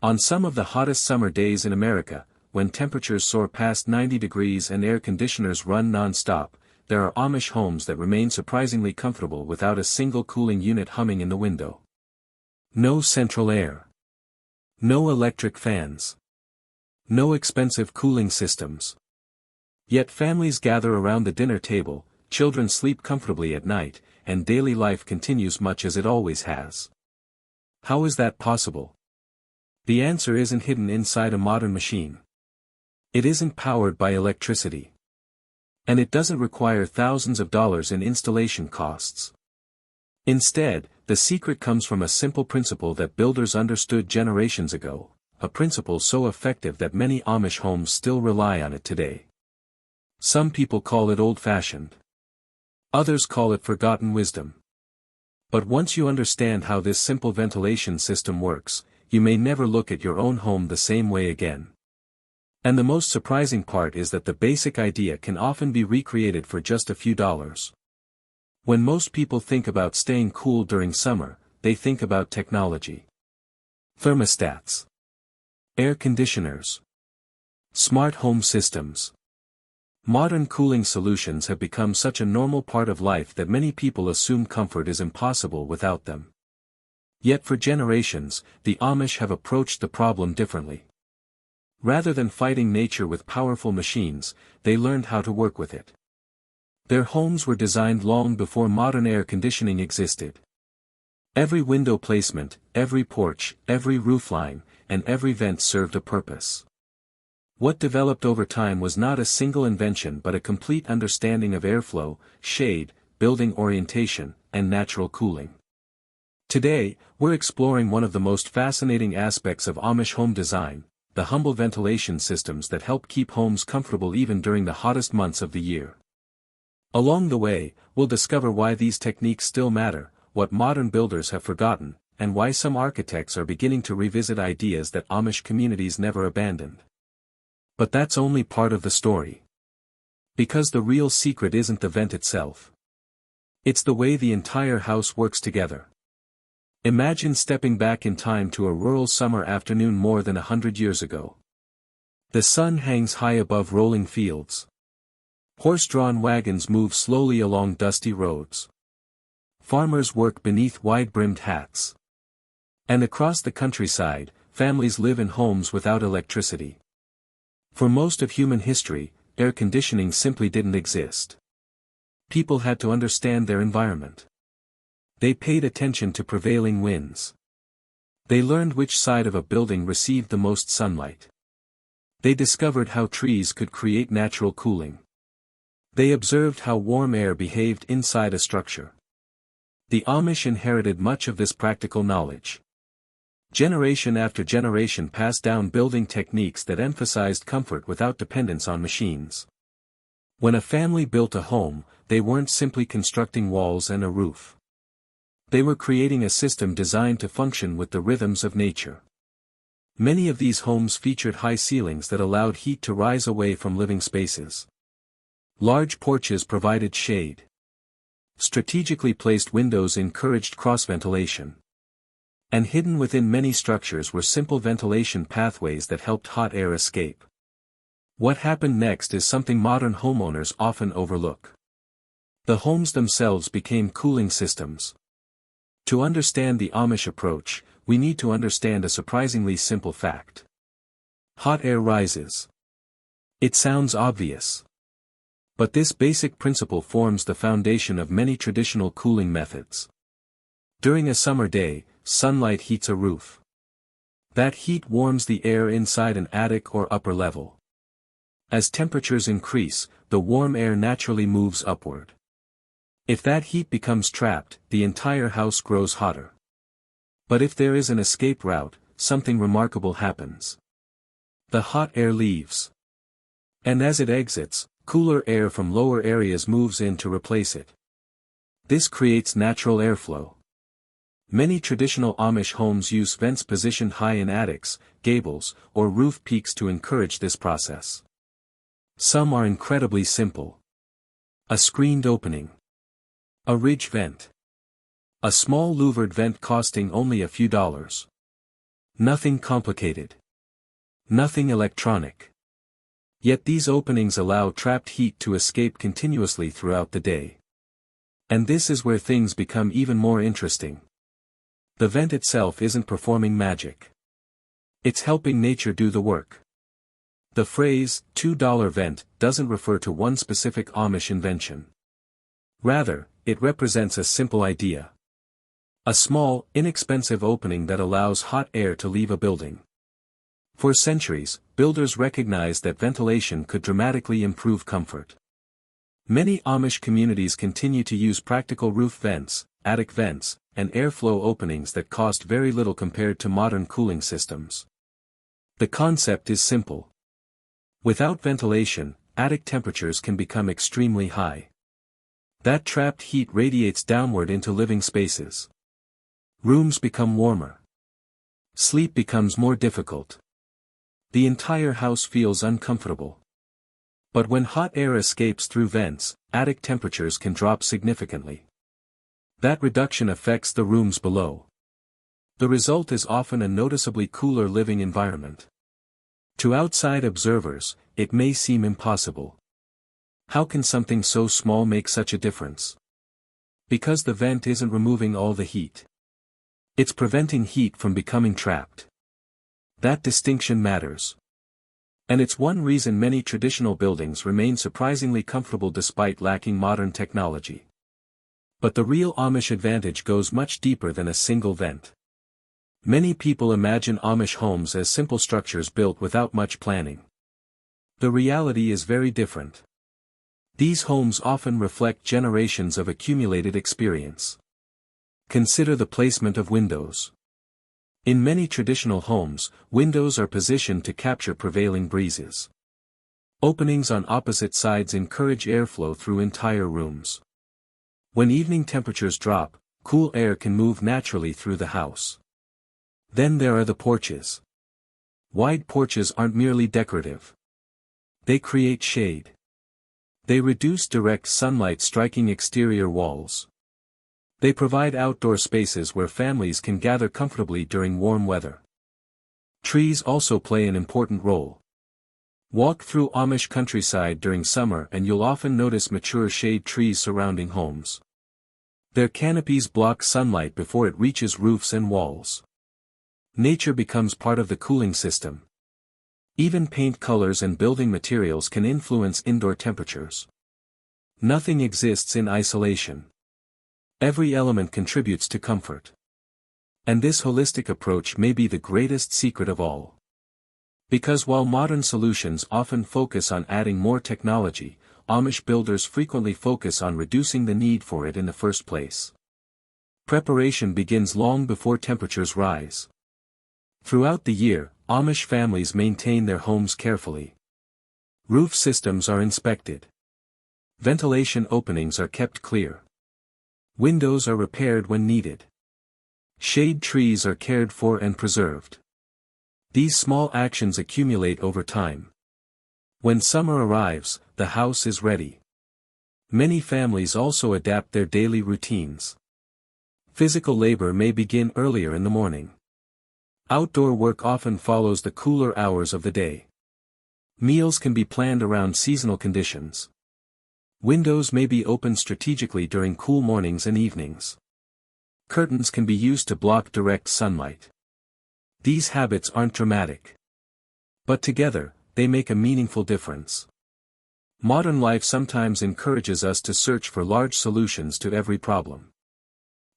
On some of the hottest summer days in America, when temperatures soar past 90 degrees and air conditioners run non-stop, there are Amish homes that remain surprisingly comfortable without a single cooling unit humming in the window. No central air. No electric fans. No expensive cooling systems. Yet families gather around the dinner table, children sleep comfortably at night, and daily life continues much as it always has. How is that possible? The answer isn't hidden inside a modern machine. It isn't powered by electricity. And it doesn't require thousands of dollars in installation costs. Instead, the secret comes from a simple principle that builders understood generations ago, a principle so effective that many Amish homes still rely on it today. Some people call it old-fashioned. Others call it forgotten wisdom. But once you understand how this simple ventilation system works, you may never look at your own home the same way again. And the most surprising part is that the basic idea can often be recreated for just a few dollars. When most people think about staying cool during summer, they think about technology. Thermostats. Air conditioners. Smart home systems. Modern cooling solutions have become such a normal part of life that many people assume comfort is impossible without them. Yet for generations, the Amish have approached the problem differently. Rather than fighting nature with powerful machines, they learned how to work with it. Their homes were designed long before modern air conditioning existed. Every window placement, every porch, every roofline, and every vent served a purpose. What developed over time was not a single invention but a complete understanding of airflow, shade, building orientation, and natural cooling. Today, we're exploring one of the most fascinating aspects of Amish home design, the humble ventilation systems that help keep homes comfortable even during the hottest months of the year. Along the way, we'll discover why these techniques still matter, what modern builders have forgotten, and why some architects are beginning to revisit ideas that Amish communities never abandoned. But that's only part of the story. Because the real secret isn't the vent itself. It's the way the entire house works together. Imagine stepping back in time to a rural summer afternoon more than 100 years ago. The sun hangs high above rolling fields. Horse-drawn wagons move slowly along dusty roads. Farmers work beneath wide-brimmed hats. And across the countryside, families live in homes without electricity. For most of human history, air conditioning simply didn't exist. People had to understand their environment. They paid attention to prevailing winds. They learned which side of a building received the most sunlight. They discovered how trees could create natural cooling. They observed how warm air behaved inside a structure. The Amish inherited much of this practical knowledge. Generation after generation passed down building techniques that emphasized comfort without dependence on machines. When a family built a home, they weren't simply constructing walls and a roof. They were creating a system designed to function with the rhythms of nature. Many of these homes featured high ceilings that allowed heat to rise away from living spaces. Large porches provided shade. Strategically placed windows encouraged cross-ventilation. And hidden within many structures were simple ventilation pathways that helped hot air escape. What happened next is something modern homeowners often overlook. The homes themselves became cooling systems. To understand the Amish approach, we need to understand a surprisingly simple fact. Hot air rises. It sounds obvious. But this basic principle forms the foundation of many traditional cooling methods. During a summer day, sunlight heats a roof. That heat warms the air inside an attic or upper level. As temperatures increase, the warm air naturally moves upward. If that heat becomes trapped, the entire house grows hotter. But if there is an escape route, something remarkable happens. The hot air leaves. And as it exits, cooler air from lower areas moves in to replace it. This creates natural airflow. Many traditional Amish homes use vents positioned high in attics, gables, or roof peaks to encourage this process. Some are incredibly simple. A screened opening. A ridge vent. A small louvered vent costing only a few dollars. Nothing complicated. Nothing electronic. Yet these openings allow trapped heat to escape continuously throughout the day. And this is where things become even more interesting. The vent itself isn't performing magic. It's helping nature do the work. The phrase, $2 vent, doesn't refer to one specific Amish invention. Rather, it represents a simple idea. A small, inexpensive opening that allows hot air to leave a building. For centuries, builders recognized that ventilation could dramatically improve comfort. Many Amish communities continue to use practical roof vents, attic vents, and airflow openings that cost very little compared to modern cooling systems. The concept is simple. Without ventilation, attic temperatures can become extremely high. That trapped heat radiates downward into living spaces. Rooms become warmer. Sleep becomes more difficult. The entire house feels uncomfortable. But when hot air escapes through vents, attic temperatures can drop significantly. That reduction affects the rooms below. The result is often a noticeably cooler living environment. To outside observers, it may seem impossible. How can something so small make such a difference? Because the vent isn't removing all the heat. It's preventing heat from becoming trapped. That distinction matters. And it's one reason many traditional buildings remain surprisingly comfortable despite lacking modern technology. But the real Amish advantage goes much deeper than a single vent. Many people imagine Amish homes as simple structures built without much planning. The reality is very different. These homes often reflect generations of accumulated experience. Consider the placement of windows. In many traditional homes, windows are positioned to capture prevailing breezes. Openings on opposite sides encourage airflow through entire rooms. When evening temperatures drop, cool air can move naturally through the house. Then there are the porches. Wide porches aren't merely decorative. They create shade. They reduce direct sunlight striking exterior walls. They provide outdoor spaces where families can gather comfortably during warm weather. Trees also play an important role. Walk through Amish countryside during summer and you'll often notice mature shade trees surrounding homes. Their canopies block sunlight before it reaches roofs and walls. Nature becomes part of the cooling system. Even paint colors and building materials can influence indoor temperatures. Nothing exists in isolation. Every element contributes to comfort. And this holistic approach may be the greatest secret of all. Because while modern solutions often focus on adding more technology, Amish builders frequently focus on reducing the need for it in the first place. Preparation begins long before temperatures rise. Throughout the year, Amish families maintain their homes carefully. Roof systems are inspected. Ventilation openings are kept clear. Windows are repaired when needed. Shade trees are cared for and preserved. These small actions accumulate over time. When summer arrives, the house is ready. Many families also adapt their daily routines. Physical labor may begin earlier in the morning. Outdoor work often follows the cooler hours of the day. Meals can be planned around seasonal conditions. Windows may be opened strategically during cool mornings and evenings. Curtains can be used to block direct sunlight. These habits aren't dramatic. But together, they make a meaningful difference. Modern life sometimes encourages us to search for large solutions to every problem.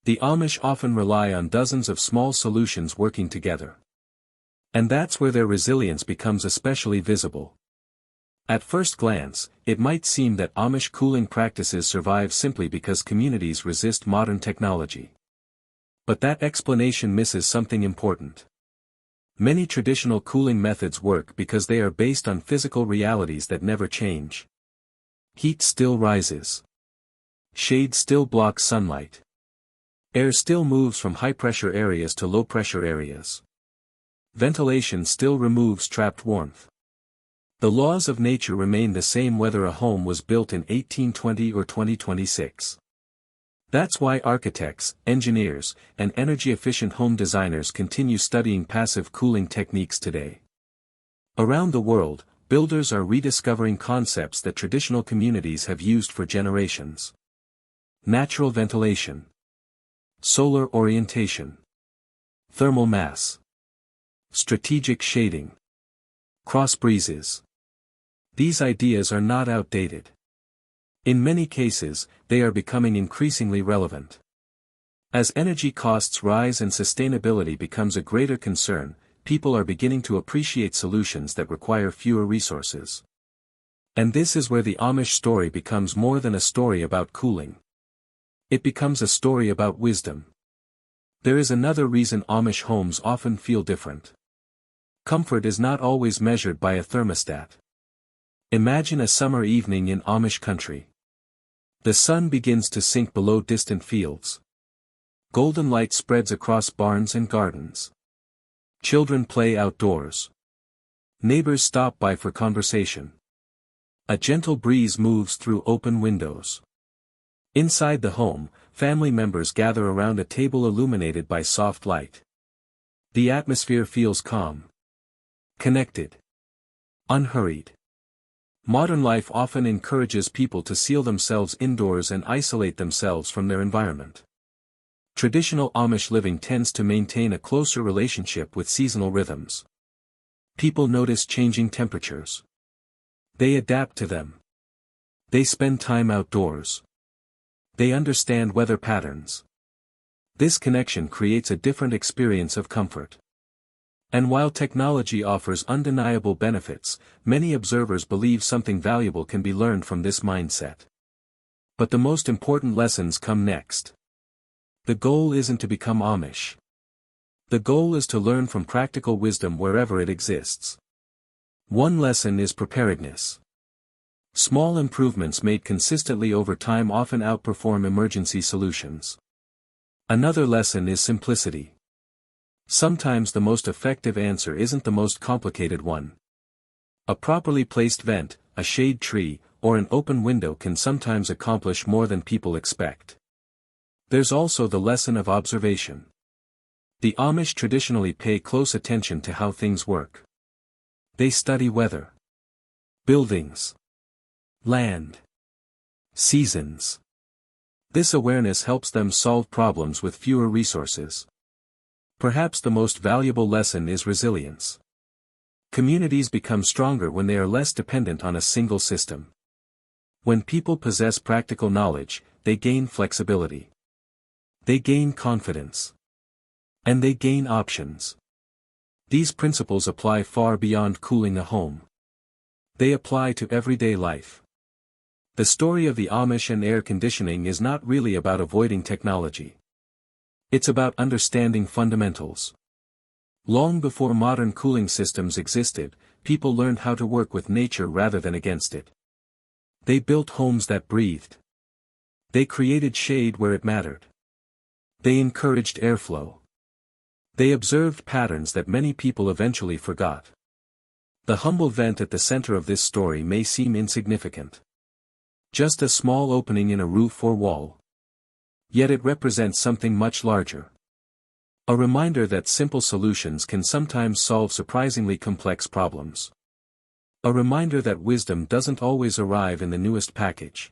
The Amish often rely on dozens of small solutions working together. And that's where their resilience becomes especially visible. At first glance, it might seem that Amish cooling practices survive simply because communities resist modern technology. But that explanation misses something important. Many traditional cooling methods work because they are based on physical realities that never change. Heat still rises. Shade still blocks sunlight. Air still moves from high-pressure areas to low-pressure areas. Ventilation still removes trapped warmth. The laws of nature remain the same whether a home was built in 1820 or 2026. That's why architects, engineers, and energy-efficient home designers continue studying passive cooling techniques today. Around the world, builders are rediscovering concepts that traditional communities have used for generations. Natural ventilation, solar orientation, thermal mass, strategic shading, cross breezes. These ideas are not outdated. In many cases, they are becoming increasingly relevant. As energy costs rise and sustainability becomes a greater concern, people are beginning to appreciate solutions that require fewer resources. And this is where the Amish story becomes more than a story about cooling. It becomes a story about wisdom. There is another reason Amish homes often feel different. Comfort is not always measured by a thermostat. Imagine a summer evening in Amish country. The sun begins to sink below distant fields. Golden light spreads across barns and gardens. Children play outdoors. Neighbors stop by for conversation. A gentle breeze moves through open windows. Inside the home, family members gather around a table illuminated by soft light. The atmosphere feels calm, connected, unhurried. Modern life often encourages people to seal themselves indoors and isolate themselves from their environment. Traditional Amish living tends to maintain a closer relationship with seasonal rhythms. People notice changing temperatures. They adapt to them. They spend time outdoors. They understand weather patterns. This connection creates a different experience of comfort. And while technology offers undeniable benefits, many observers believe something valuable can be learned from this mindset. But the most important lessons come next. The goal isn't to become Amish. The goal is to learn from practical wisdom wherever it exists. One lesson is preparedness. Small improvements made consistently over time often outperform emergency solutions. Another lesson is simplicity. Sometimes the most effective answer isn't the most complicated one. A properly placed vent, a shade tree, or an open window can sometimes accomplish more than people expect. There's also the lesson of observation. The Amish traditionally pay close attention to how things work. They study weather, buildings, land, seasons. This awareness helps them solve problems with fewer resources. Perhaps the most valuable lesson is resilience. Communities become stronger when they are less dependent on a single system. When people possess practical knowledge, they gain flexibility. They gain confidence. And they gain options. These principles apply far beyond cooling a home. They apply to everyday life. The story of the Amish and air conditioning is not really about avoiding technology. It's about understanding fundamentals. Long before modern cooling systems existed, people learned how to work with nature rather than against it. They built homes that breathed. They created shade where it mattered. They encouraged airflow. They observed patterns that many people eventually forgot. The humble vent at the center of this story may seem insignificant. Just a small opening in a roof or wall. Yet it represents something much larger. A reminder that simple solutions can sometimes solve surprisingly complex problems. A reminder that wisdom doesn't always arrive in the newest package.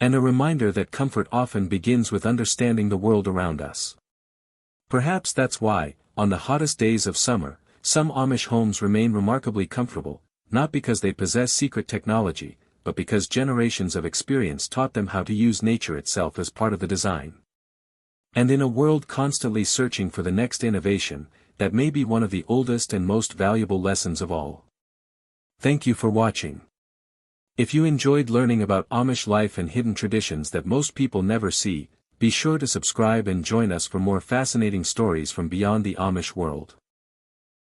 And a reminder that comfort often begins with understanding the world around us. Perhaps that's why, on the hottest days of summer, some Amish homes remain remarkably comfortable, not because they possess secret technology, but because generations of experience taught them how to use nature itself as part of the design. And in a world constantly searching for the next innovation, that may be one of the oldest and most valuable lessons of all. Thank you for watching. If you enjoyed learning about Amish life and hidden traditions that most people never see, be sure to subscribe and join us for more fascinating stories from beyond the Amish world.